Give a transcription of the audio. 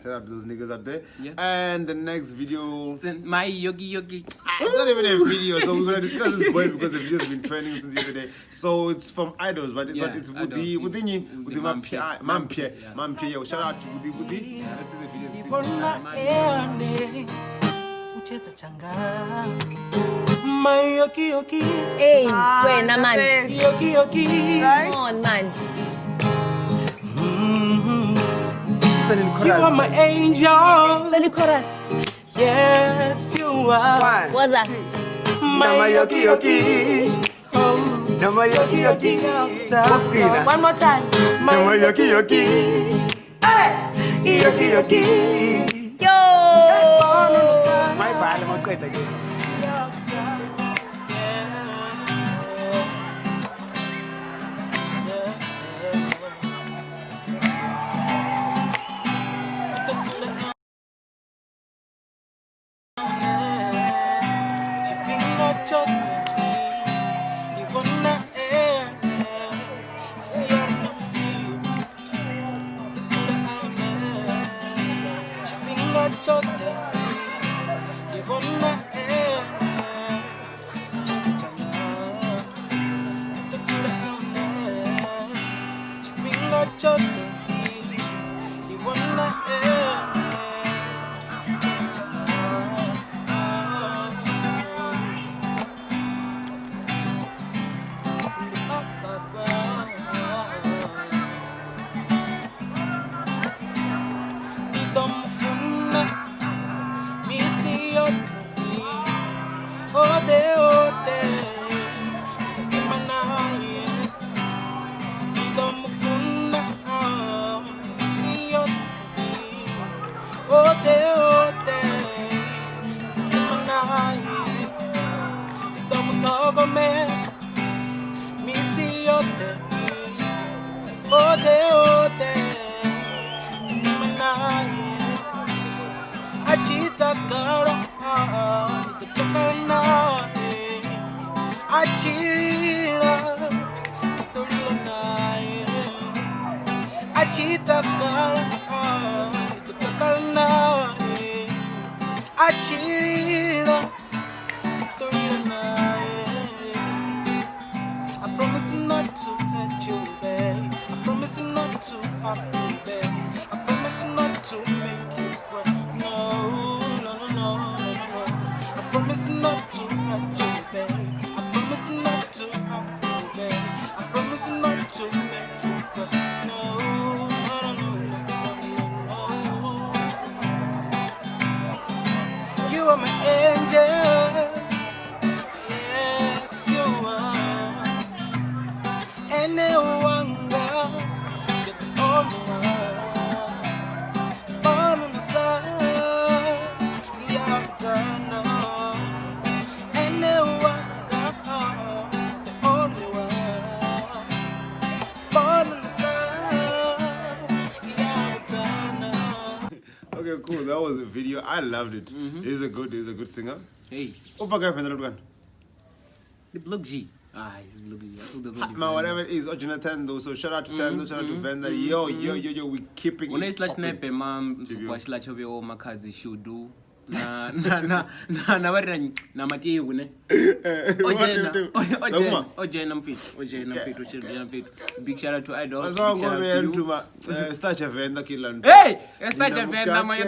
Shout out to those niggas up there. Yeah. And the next video. My Yoki. It's not even a video, so we're gonna discuss this boy because the video's been trending since yesterday. So it's from Idols, but it's Yeah, it's Idols. Vhudi Mamphwe. Mamphwe. Yeah, shout out to Vhudi. Yeah. Let's see the video. My Yoki. Hey, wait, na man. Yoki. Come on, man. You are my angel. Tell the chorus. Yes, you are. What's that? My Yoki. Oh, my Yoki. One more time. My Yoki. Hey, Yoki. Yo! My father, my great again. I promise not to hurt you, babe. I promise not to hurt you, babe. I promise not to make you cry. No. I promise not to hurt you, babe. I promise not to hurt you, babe. I promise not to make you cry. No. You are my angel. Yes, you are. And you're the only one. Spawn on the sun, yeah, turn on. And you're the only one. Spawn on the sun, yeah, turn on. Okay, cool. That was a video. I loved it. He's a good singer. Hey, What guy from the the Blue G. He's Blue G. Man, whatever it is, Jonathan though. So shout out to Tendo, shout out to Venda. Yo, we keeping When it it's like popping. snipe, mom, watch like how we all my cards should do. Na mati wune. Ojen, I'm fit. Big shout out to Idols. That's all I'm going to start a Venda killing. Hey, start a Venda, my.